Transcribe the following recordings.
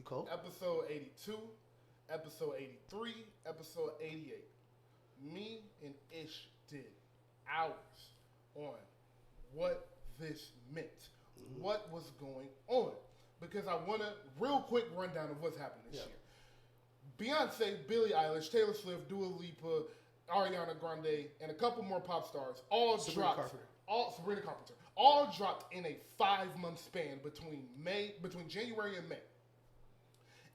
Cool. Episode 82, episode 83, episode 88. Me and Ish did hours on what this meant, what was going on. Because I want a real quick rundown of what's happened this year. Beyonce, Billie Eilish, Taylor Swift, Dua Lipa, Ariana Grande, and a couple more pop stars all Sabrina dropped. Carpenter. Sabrina Carpenter. All dropped in a 5-month span between January and May.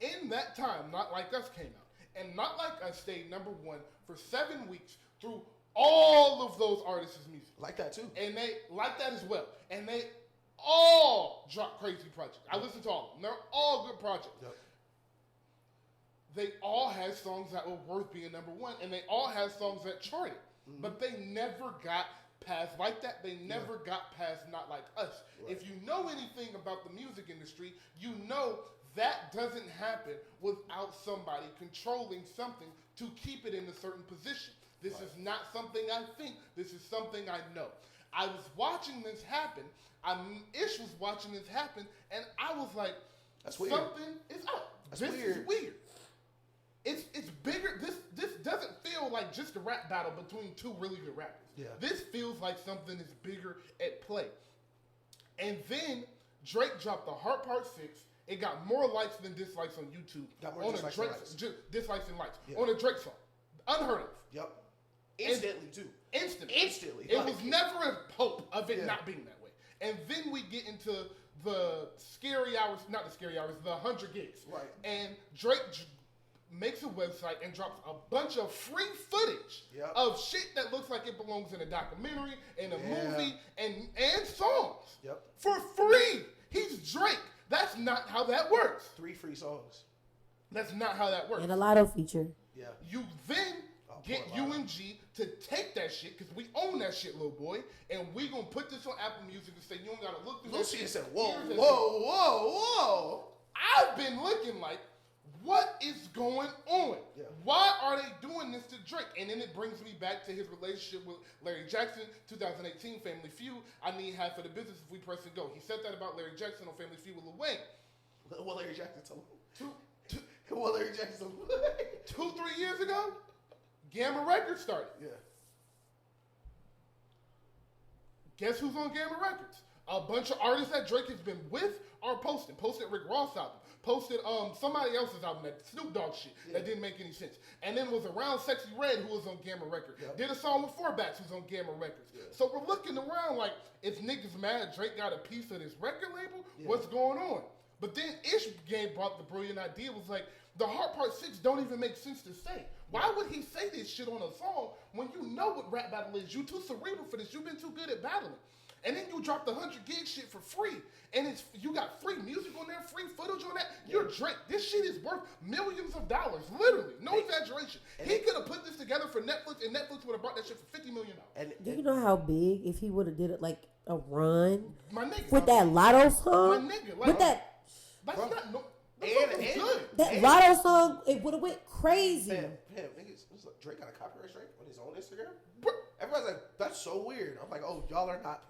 In that time, Not Like Us came out. And Not Like Us stayed number one for 7 weeks through all of those artists' music. Like that too. And they like that as well. And they all dropped crazy projects. I listened to all of them. They're all good projects. Yep. They all had songs that were worth being number one, and they all had songs that charted. But they never got past Like That. They never got past Not Like Us. Right. If you know anything about the music industry, you know that doesn't happen without somebody controlling something to keep it in a certain position. This is not something I think. This is something I know. I was watching this happen. Ish was watching this happen, and I was like, "That's weird. Something is up. This is weird. It's bigger. This doesn't feel like just a rap battle between two really good rappers. Yeah. This feels like something is bigger at play." And then Drake dropped the Heart Part 6. It got more likes than dislikes on YouTube. Got more on dislikes a Drake, than likes. dislikes and likes. Yeah. On a Drake song. Unheard of. Yep. Instantly, too. Instantly. It was never a hope of it not being that way. And then we get into the scary hours, not the scary hours, the 100 gigs. Right. And Drake makes a website and drops a bunch of free footage of shit that looks like it belongs in a documentary, in a movie, and songs. Yep. For free. He's Drake. That's not how that works. 3 free songs. That's not how that works. And a lotto feature. Yeah. You then get UMG to take that shit, because we own that shit, little boy, and we gonna put this on Apple Music and say, you don't gotta look through this. Lucy said, whoa. I've been looking like, what is going on? Yeah. Why are they doing this to Drake? And then it brings me back to his relationship with Larry Jackson, 2018 Family Feud. I need half of the business if we press and go. He said that about Larry Jackson on Family Feud with Lil Wayne. What Larry Jackson told him? What Larry Jackson told him? 2-3 years ago, Gamma Records started. Yeah. Guess who's on Gamma Records? A bunch of artists that Drake has been with are posting. Posted Rick Ross album. Posted somebody else's album, that Snoop Dogg shit that didn't make any sense. And then was around Sexy Red, who was on Gamma Records. Yep. Did a song with Four Bats, who's on Gamma Records. Yeah. So we're looking around like, is niggas mad Drake got a piece of this record label? Yeah. What's going on? But then Ish brought the brilliant idea, was like, the Heart Part 6 don't even make sense to say. Why would he say this shit on a song when you know what rap battle is? You too cerebral for this. You've been too good at battling. And then you drop the 100 gig shit for free. And you got free music on there, free footage on that. You're Drake. This shit is worth millions of dollars. Literally. No exaggeration. He could have put this together for Netflix, and Netflix would have bought that shit for $50 million. Do you know how big, if he would have did it like a run? My nigga. With that Lotto song? My nigga. With that... That's not... No, and good. That Lotto song, it would have went crazy. Niggas, Drake got a copyright strike on his own Instagram. Everybody's like, that's so weird. I'm like, oh, y'all are not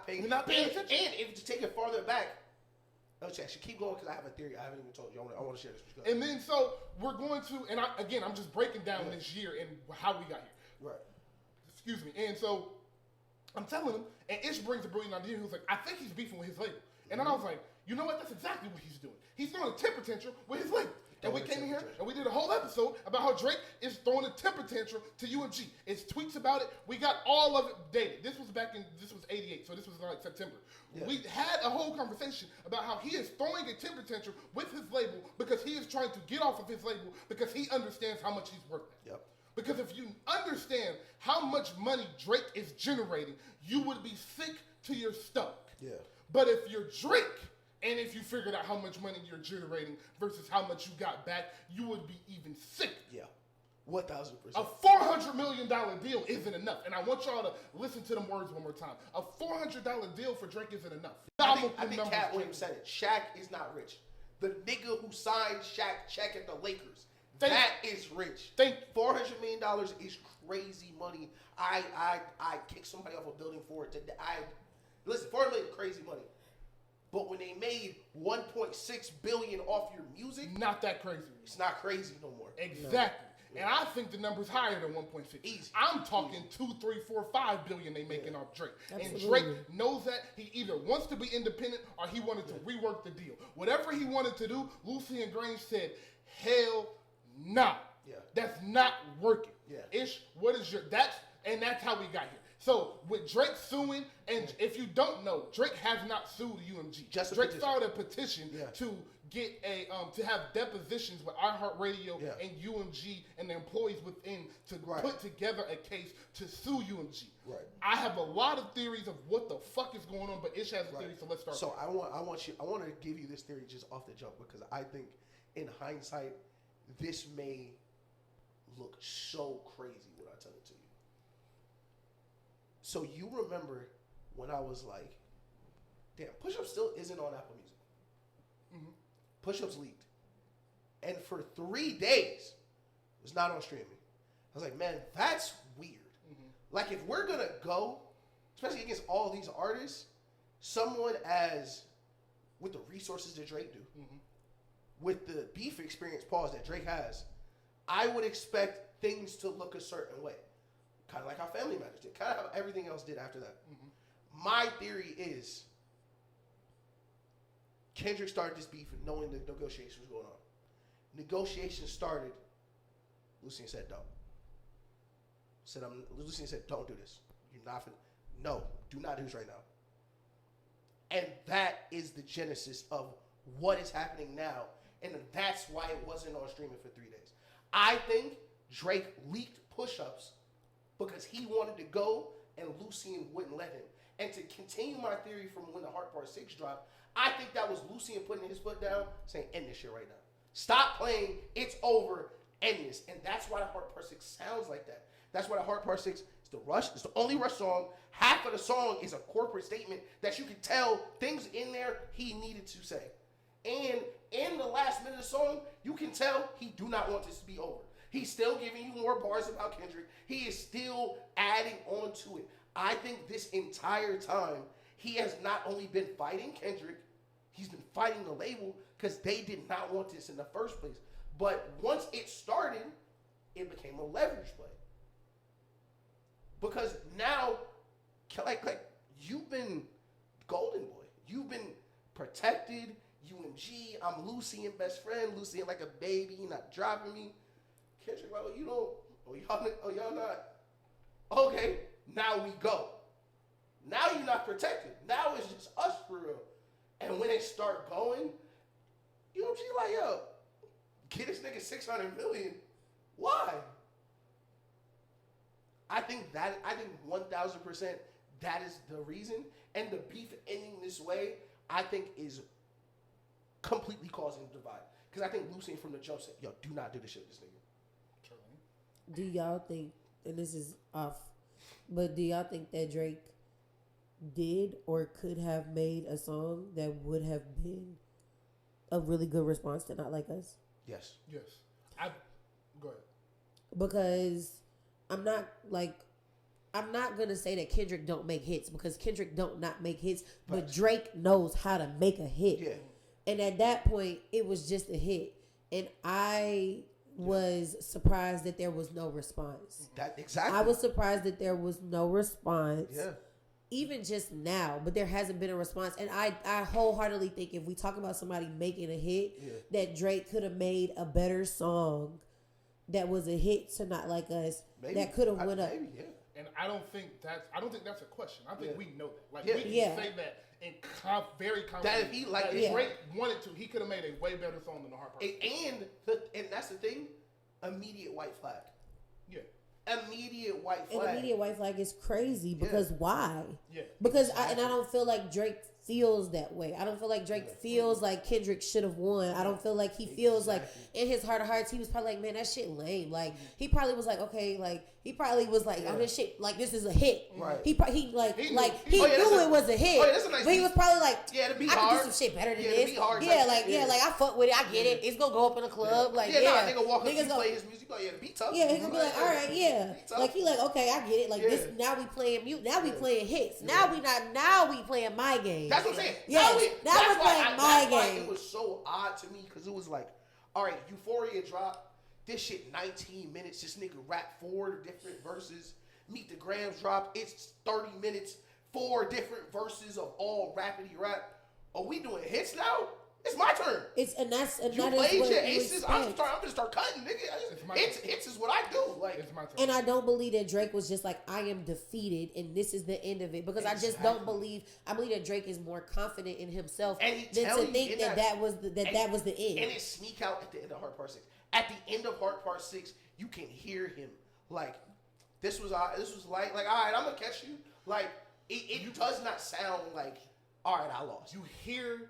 paying. You're not paying attention. And if you take it farther back, actually keep going, because I have a theory. I haven't even told you. I want to share this with you. And then so we're going to, and I'm just breaking down this year and how we got here. Right. Excuse me. And so I'm telling him, and Ish brings a brilliant idea. He was like, I think he's beefing with his label. And then I was like, you know what? That's exactly what he's doing. He's throwing a temper tantrum with his label. And we came in here and we did a whole episode about how Drake is throwing a temper tantrum to UMG. It's tweets about it. We got all of it dated. This was 88, so this was like September. Yeah. We had a whole conversation about how he is throwing a temper tantrum with his label because he is trying to get off of his label because he understands how much he's worth. Yep. Because if you understand how much money Drake is generating, you would be sick to your stomach. Yeah. But if you're Drake, and if you figured out how much money you're generating versus how much you got back, you would be even sick. Yeah. 1,000%. A $400 million deal isn't enough. And I want y'all to listen to them words one more time. A $400 deal for Drake isn't enough. I think Cat Williams said it. Shaq is not rich. The nigga who signed Shaq check at the Lakers, that is rich. $400 million is crazy money. I kick somebody off a building for it. Listen, $400 million is crazy money. But when they made 1.6 billion off your music, Not that crazy. it's not crazy no more. Exactly. And I think the number's higher than 1.6. Easy. I'm talking 2, 3, 4, 5 billion they making off Drake. Absolutely. And Drake knows that. He either wants to be independent or he wanted to rework the deal. Whatever he wanted to do, Lucy and Grange said, hell nah. Yeah. That's not working. Yeah. Ish, what is your, that's how we got here. So with Drake suing, and if you don't know, Drake has not sued UMG. Just a Drake petition. filed a petition Yeah. to get a to have depositions with iHeartRadio Yeah. and UMG and the employees within to Right. put together a case to sue UMG. Right. I have a lot of theories of what the fuck is going on, but Ish has a theory, so let's start. So I want to give you this theory just off the jump because I think in hindsight this may look so crazy when I tell it to you. So you remember when I was like, damn, Push Up still isn't on Apple Music. Mhm. Push Up's leaked. And for 3 days, it was not on streaming. I was like, man, that's weird. Like, if we're going to go, especially against all these artists, someone as, with the resources that Drake do, with the beef experience pause that Drake has, I would expect things to look a certain way. Kind of like how Family Matters did. Kind of how everything else did after that. My theory is Kendrick started this beef knowing the negotiations was going on. Negotiations started. Lucien said, don't. Lucien said, don't do this. You're not finna. No, do not do this right now. And that is the genesis of what is happening now. And that's why it wasn't on streaming for 3 days. I think Drake leaked push-ups because he wanted to go and Lucien wouldn't let him. And to continue my theory from when the Heart Part 6 dropped, I think that was Lucien putting his foot down, saying, end this shit right now. Stop playing, it's over, end this. And that's why the Heart Part 6 sounds like that. That's why the Heart Part 6 is the Rush. It's the only Rush song. Half of the song is a corporate statement that you can tell things in there he needed to say. And in the last minute of the song, you can tell he do not want this to be over. He's still giving you more bars about Kendrick. He is still adding on to it. I think this entire time, he has not only been fighting Kendrick, he's been fighting the label because they did not want this in the first place. But once it started, it became a leverage play. Because now, like you've been golden boy. You've been protected. UMG, I'm Lucien best friend. Lucien like a baby, not dropping me. Kendrick, like, you don't, y'all not. Okay, now we go. Now you're not protected. Now it's just us for real. And when it start going, UMG like, yo, get this nigga 600 million. Why? I think 1,000% that is the reason. And the beef ending this way, I think is completely causing a divide. Because I think Lucien from the jump said, yo, do not do this shit with this nigga. Do y'all think, and this is off, but do y'all think that Drake did or could have made a song that would have been a really good response to Not Like Us? Yes. Yes. Go ahead. Because I'm not gonna say that Kendrick don't make hits, because Kendrick don't not make hits, but Drake knows how to make a hit. Yeah. And at that point, it was just a hit, and I was surprised that there was no response. Exactly. I was surprised that there was no response. Yeah. Even just now, but there hasn't been a response. And I wholeheartedly think if we talk about somebody making a hit, that Drake could have made a better song that was a hit to Not Like Us, Maybe. that could have went up. Maybe, yeah. And I don't think that's a question. I think we know that. Like, Yeah. we can Yeah. say that in very confident. That if he like that it, Drake wanted to, he could have made a way better song than the Heart Part. and that's the thing, immediate white flag. Yeah. Immediate white And flag. immediate white flag is crazy because why? Yeah. Because I don't feel like Drake feels that way. I don't feel like Drake feels like Kendrick should have won. I don't feel like he feels like in his heart of hearts he was probably like, man, that shit lame. Like he probably was like, okay, like he probably was like, oh, this shit, like this is a hit. Right. He knew knew it was a hit. Oh, yeah, that's a nice but he beat. was probably like, Yeah, the beat I hard. can do some shit better than Yeah, the this. beat hard Yeah, type like shit. I fuck with it. I get it. It's gonna go up in a club. Like nigga walk up niggas to gonna- play his music. Like, yeah, the beat tough. Yeah, he gonna be like, all right, yeah. Beat tough. Like he like, okay, I get it. Like Yeah. this, now we playing mute. Now we playing hits. Now we playing my game. That's what I'm saying. Yes, that was like my game. It was so odd to me because it was like, all right, Euphoria dropped. This shit 19 minutes. This nigga rap 4 different verses. Meet the Grams drop. It's 30 minutes. 4 different verses of all rapidy rap. Are we doing hits now? It's my turn. You played your aces. I'm gonna start cutting, nigga. Hits is what I do. Like, it's my turn. And I don't believe that Drake was just like, I am defeated and this is the end of it, because I just don't believe. I believe that Drake is more confident in himself than to think that was the end. And it sneak out at the end of Heart Part 6. At the end of Heart Part 6, you can hear him like, this was like all right, I'm gonna catch you. Like, it does not sound like, all right, I lost. You hear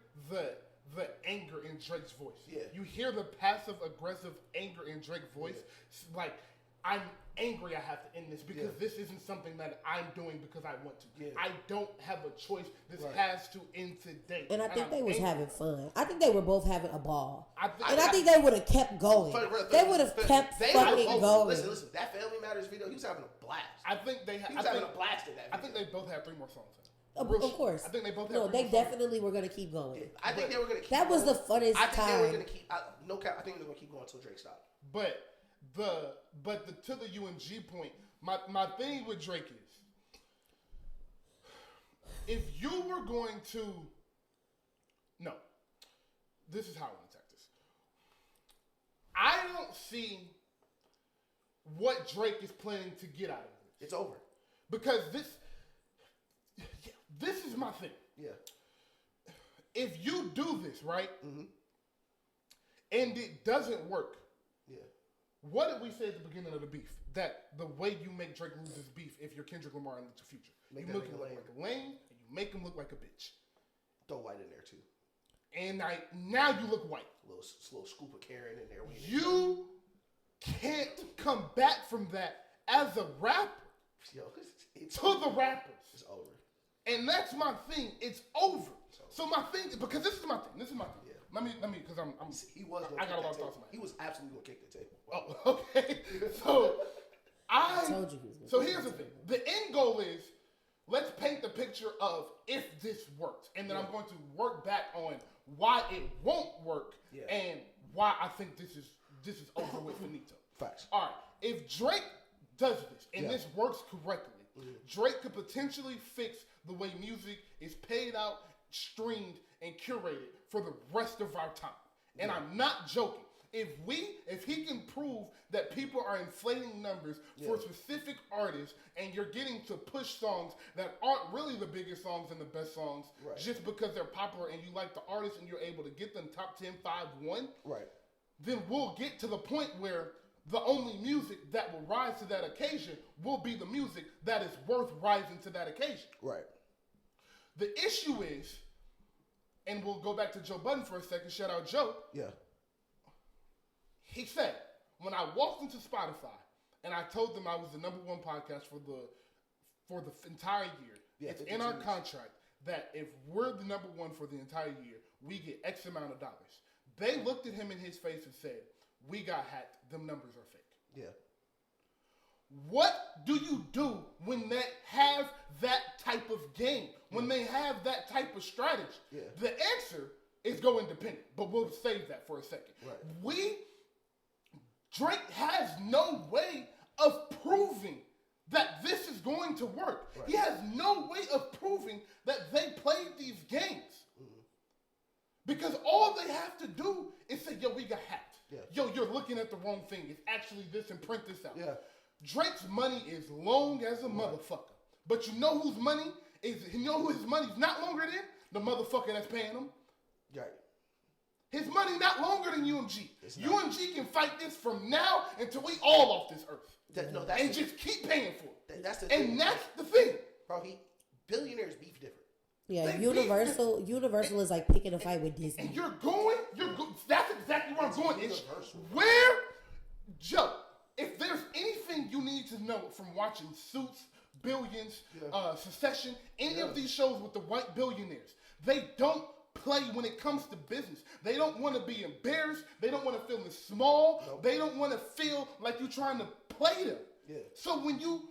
the anger in Drake's voice. Yeah. You hear the passive aggressive anger in Drake's voice. Yeah. Like, I'm angry I have to end this because this isn't something that I'm doing because I want to. Yeah. I don't have a choice. This has to end today. And I think they was having fun. I think they were both having a ball. I think they would have kept going. They would have kept fucking going. Listen. That Family Matters video, he was having a blast. He was having a blast in that video. I think they both had 3 more songs. Of course. I think they both. No, they definitely were gonna keep going. Yeah, I think they were gonna keep. That was the funnest time. I think they were gonna keep. No cap. I think they were gonna keep going until Drake stopped. But to the UMG point, my thing with Drake is, if you were going to, no, this is how I want to attack this. I don't see what Drake is planning to get out of this. It's over. Because this is my thing. Yeah. If you do this, right, and it doesn't work, what did we say at the beginning of the beef? That the way you make Drake lose his beef, if you're Kendrick Lamar in the future, you make him look like a lame, and you make him look like a bitch. Throw white in there, too. And now you look white. A little scoop of Karen in there. You can't come back from that as a rapper to the rappers. It's over. And that's my thing. It's over. So my thing, because this is my thing. Yeah. Let me, because I'm. He was. I got a lot of thoughts. He was absolutely gonna kick the table. Oh, okay. So I told you. So here's the thing. The end goal is, let's paint the picture of if this works, and then I'm going to work back on why it won't work and why I think this is over with finito. Facts. All right. If Drake does this and this works correctly, Drake could potentially fix the way music is paid out, streamed, and curated for the rest of our time. And I'm not joking. If he can prove that people are inflating numbers for specific artists and you're getting to push songs that aren't really the biggest songs and the best songs just because they're popular and you like the artist and you're able to get them top 10, 5, 1, then we'll get to the point where the only music that will rise to that occasion will be the music that is worth rising to that occasion. Right. The issue is, and we'll go back to Joe Budden for a second, shout out Joe. Yeah. He said, when I walked into Spotify and I told them I was the #1 podcast for the entire year, it's in our contract that if we're the #1 for the entire year, we get X amount of dollars. They looked at him in his face and said, we got hacked. Them numbers are fake. Yeah. What do you do when they have that type of game? When they have that type of strategy? Yeah. The answer is go independent, but we'll save that for a second. Right. Drake has no way of proving that this is going to work. Right. He has no way of proving that they played these games. Because all they have to do is say, yo, we got hacked. Yeah. Yo, you're looking at the wrong thing. It's actually this, and print this out. Yeah. Drake's money is long as a motherfucker. But you know whose money is, you know who his money's not longer than? The motherfucker that's paying him. Right. His money not longer than UMG. UMG can fight this from now until we all off this earth. That's just keep paying for it. That's the thing. And that's the thing. Bro, billionaires beef different. Yeah, Universal is like picking a fight with Disney. And you're going, that's exactly where I'm going. Where, Joe, if there's anything you need to know from watching Suits, Billions, Succession, any of these shows with the white billionaires, they don't play when it comes to business. They don't want to be embarrassed. They don't want to feel small. Nope. They don't want to feel like you're trying to play them. Yeah. So when you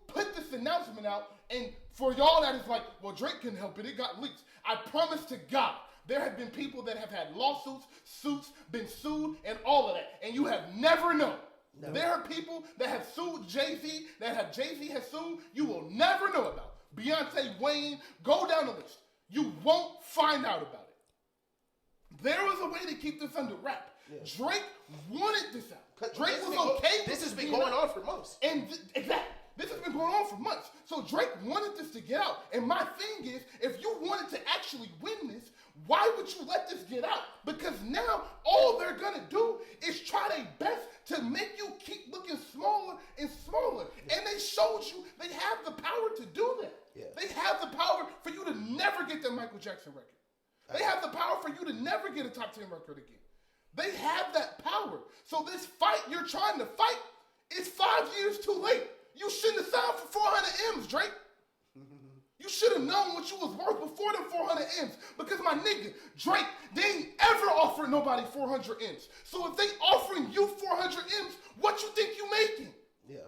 put this announcement out, and for y'all that is like, well, Drake couldn't help it. It got leaked. I promise to God, there have been people that have had lawsuits, suits, been sued, and all of that, and you have never known. No. There are people that have sued Jay-Z, Jay-Z has sued, you will never know about. Beyonce, Wayne, go down the list. You won't find out about it. There was a way to keep this under wrap. Yeah. Drake wanted this out. Drake was okay with this. Has been going on for months. And exactly. This has been going on for months. So Drake wanted this to get out. And my thing is, if you wanted to actually win this, why would you let this get out? Because now all they're going to do is try their best to make you keep looking smaller and smaller. Yeah. And they showed you they have the power to do that. Yeah. They have the power for you to never get the Michael Jackson record. They have the power for you to never get a top 10 record again. They have that power. So this fight you're trying to fight is 5 years too late. You shouldn't have signed for 400 M's, Drake. You should have known what you was worth before them 400 M's. Because my nigga, Drake, they ain't ever offered nobody 400 M's. So if they offering you 400 M's, what you think you making? Yeah.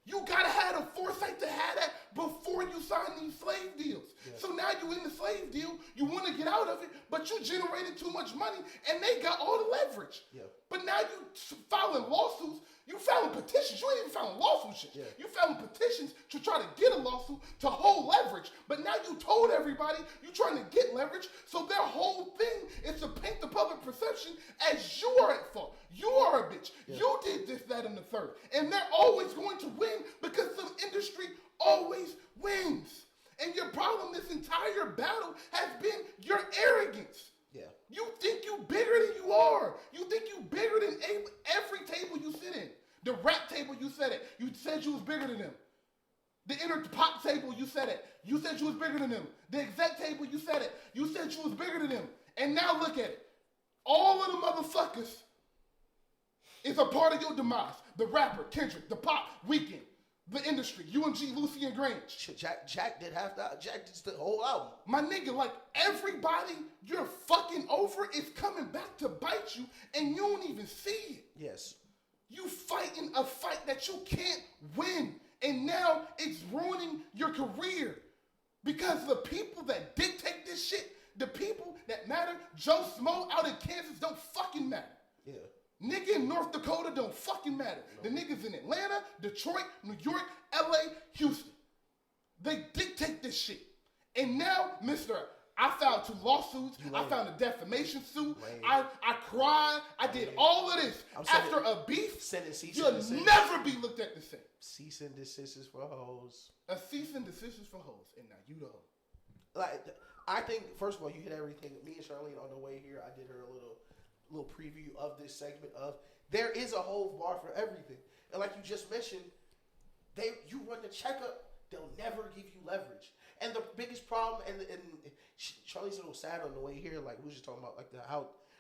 You gotta have the foresight to have that before you sign these slave deals. Yeah. So now you in the slave deal, you want to get out of it, but you generated too much money, and they got all the leverage. Yeah. But now you filing lawsuits, you filing petitions. You ain't even filing lawsuit shit. Yeah. You filing petitions to try to get a lawsuit to hold leverage. But now you told everybody you trying to get leverage, so their whole thing is to paint the public perception as you are at fault. You are a bitch. Yeah. You did this, that, and the third. And they're always going to win because some industry always wins. And your problem this entire battle has been your arrogance. Yeah. You think you bigger than you are. You think you bigger than every table you sit in. The rap table, you said it. You said you was bigger than them. The inner pop table, you said it. You said you was bigger than them. The exec table, you said it. You said you was bigger than them. And now look at it. All of the motherfuckers is a part of your demise. The rapper, Kendrick, the pop, Weeknd, the industry, UMG, Lucy and Grange. Jack did half that. Jack did the whole album. My nigga, like everybody you're fucking over is coming back to bite you, and you don't even see it. Yes. You fighting a fight that you can't win, and now it's ruining your career because the people that dictate this shit, the people that matter, Joe Smo out in Kansas don't fucking matter. Yeah. Nigga in North Dakota don't fucking matter. No. The niggas in Atlanta, Detroit, New York, LA, Houston. They dictate this shit. And now, I filed 2 lawsuits. I found a defamation suit. I cried. I did all of this. After a beef, you'll never be looked at the same. Cease and desist for hoes. A cease and desist for hoes. And now you the hoe. Like, I think, first of all, you hit everything. Me and Charlene on the way here, I did her a little preview of this segment of there is a whole bar for everything. And like you just mentioned, you run the checkup, they'll never give you leverage. And the biggest problem, and Charlie's a little sad on the way here, like we were just talking about like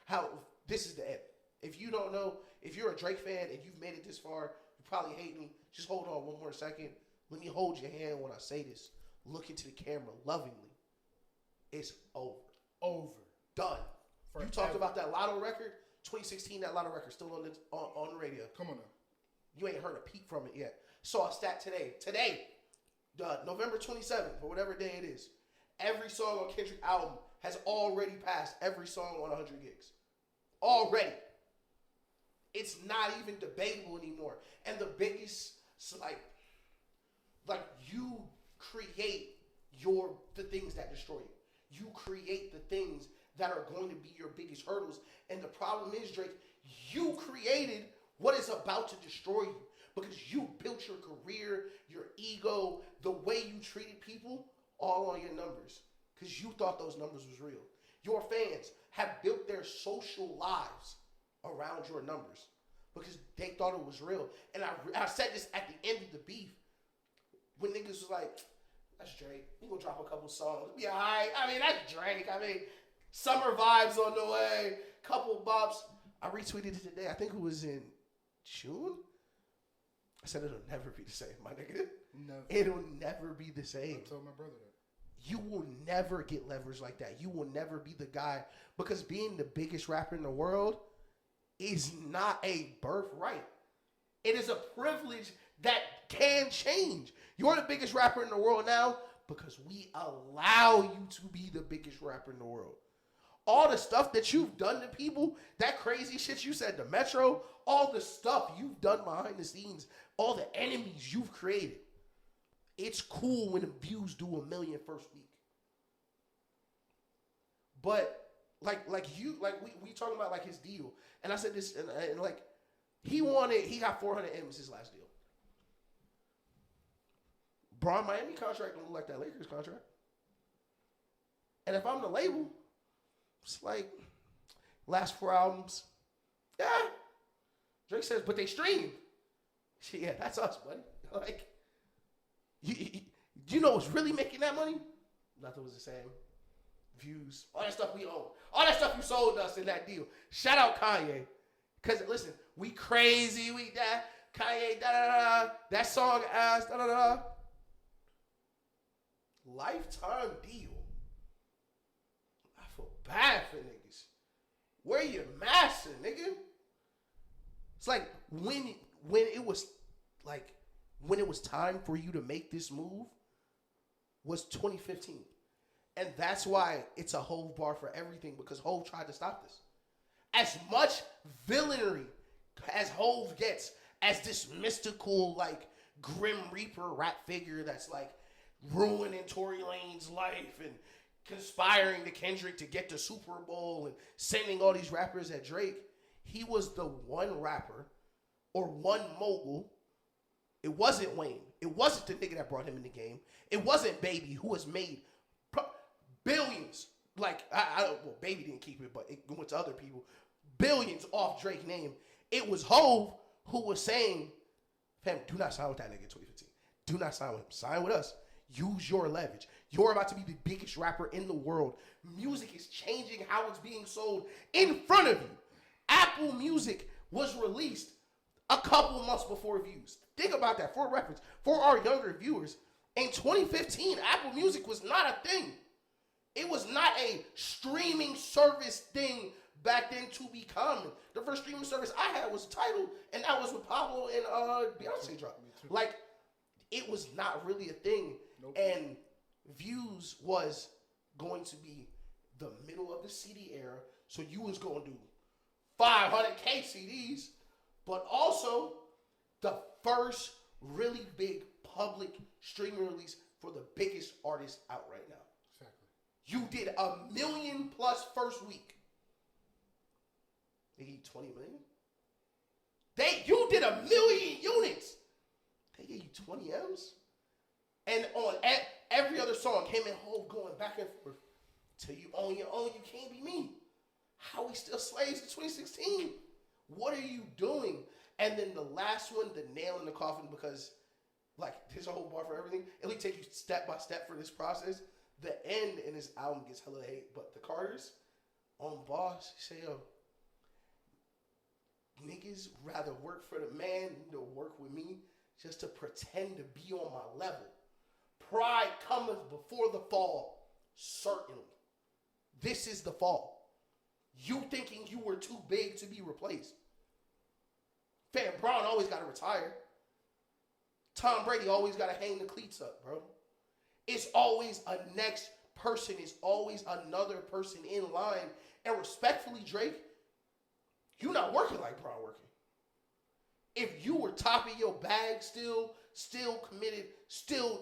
how this is the end. If you don't know, if you're a Drake fan and you've made it this far, you probably hate me. Just hold on one more second. Let me hold your hand when I say this. Look into the camera lovingly. It's over. Over. Done. You talked about that Lotto record, 2016. That Lotto record still on the radio. Come on now. You ain't heard a peep from it yet. Saw a stat today, November 27th or whatever day it is. Every song on Kendrick album has already passed every song on 100 gigs. Already. It's not even debatable anymore. And the biggest, like you create the things that destroy you. You create the things that are going to be your biggest hurdles. And the problem is, Drake, you created what is about to destroy you because you built your career, your ego, the way you treated people, all on your numbers because you thought those numbers was real. Your fans have built their social lives around your numbers because they thought it was real. And I said this at the end of the beef when niggas was like, that's Drake. He gonna drop a couple songs. It'll be all right. I mean, that's Drake. I mean, summer vibes on the way. Couple bops. I retweeted it today. I think it was in June. I said it'll never be the same, my nigga. Never. It'll never be the same. I told my brother that. You will never get leverage like that. You will never be the guy because being the biggest rapper in the world is not a birthright. It is a privilege that can change. You're the biggest rapper in the world now because we allow you to be the biggest rapper in the world. All the stuff that you've done to people, that crazy shit you said to Metro, all the stuff you've done behind the scenes, all the enemies you've created. It's cool when the views do 1 million first week. But we talking about like his deal. And I said this, and like, he got 400 M's his last deal. Bron Miami contract don't look like that Lakers contract. And if I'm the label, it's like, last 4 albums, yeah. Drake says, but they stream. Yeah, that's us, buddy. Like, you know what's really making that money? Nothing was the same. Views, all that stuff we own, all that stuff you sold us in that deal. Shout out Kanye, cause listen, we crazy, we that Kanye da da da. That song ass da da da. Lifetime deal. I feel bad for niggas. Where you massa, nigga? It's like when it was time for you to make this move was 2015. And that's why it's a Hove bar for everything, because Hove tried to stop this. As much villainy as Hove gets, as this mystical, like, Grim Reaper rap figure that's, like, ruining Tory Lanez life and conspiring to Kendrick to get the Super Bowl and sending all these rappers at Drake, he was the one rapper or one mogul. It wasn't Wayne. It wasn't the nigga that brought him in the game. It wasn't Baby, who has made billions. Like, well, Baby didn't keep it, but it went to other people. Billions off Drake's name. It was Hove who was saying, fam, do not sign with that nigga in 2015. Do not sign with him. Sign with us. Use your leverage. You're about to be the biggest rapper in the world. Music is changing how it's being sold in front of you. Apple Music was released a couple months before Views. Think about that for reference. For our younger viewers, in 2015, Apple Music was not a thing. It was not a streaming service thing back then to become. The first streaming service I had was Tidal, and that was with Pablo and Beyonce drop. Like, it was not really a thing. Nope. And Views was going to be the middle of the CD era, so you was going to do 500K CDs, but also the first really big public streaming release for the biggest artist out right now. You did 1 million plus first week. They gave you 20 million? You did 1 million units. They gave you 20 M's? And on every other song, him and Hov going back and forth. Till you own your own, you can't be me. How we still slaves in 2016? What are you doing? And then the last one, the nail in the coffin, because like there's a whole bar for everything. It'll take you step by step for this process. The end in this album gets hella hate, but the Carters on Boss say, yo, niggas rather work for the man than work with me just to pretend to be on my level. Pride cometh before the fall, certainly. This is the fall. You thinking you were too big to be replaced. Fam, Brown always got to retire. Tom Brady always got to hang the cleats up, bro. It's always a next person. It's always another person in line. And respectfully, Drake, you're not working like Brown working. If you were top of your bag still committed, still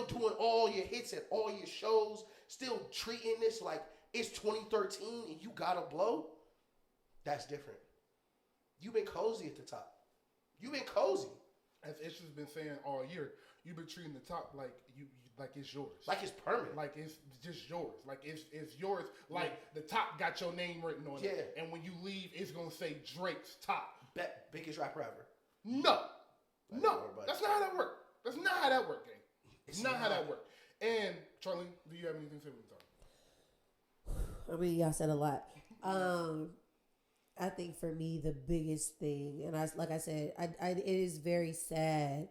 doing all your hits at all your shows, still treating this like it's 2013 and you got to blow, that's different. You've been cozy at the top. You've been cozy. As Ish has been saying all year, you've been treating the top like like it's yours. Like it's permanent. Like it's just yours. Like it's yours. Like the top got your name written on it. And when you leave, it's gonna say Drake's top. Biggest rapper ever. No. That's not how that works. That's not how that works, gang. It's not how that works. And Charlie, do you have anything to say with the time? I mean, y'all said a lot. I think for me the biggest thing, and like I said, it is very sad,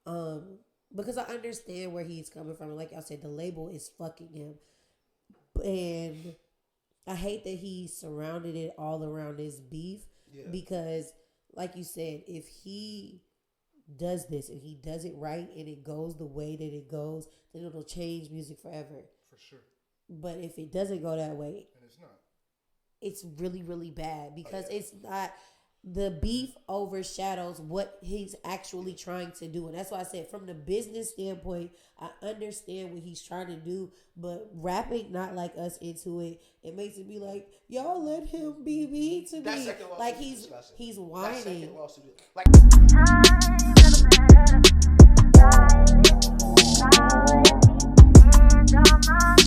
because I understand where he's coming from. And like y'all said, the label is fucking him, and I hate that he surrounded it all around his beef. Yeah. Because, like you said, if he does this and he does it right and it goes the way that it goes, then it'll change music forever. For sure. But if it doesn't go that way, And it's not. it's really, really bad because it's not. The beef overshadows what he's actually trying to do. And that's why I said from the business standpoint, I understand what he's trying to do, but rapping not like us into it, it makes it be like, y'all let him be mean to me. Like he's whining. Like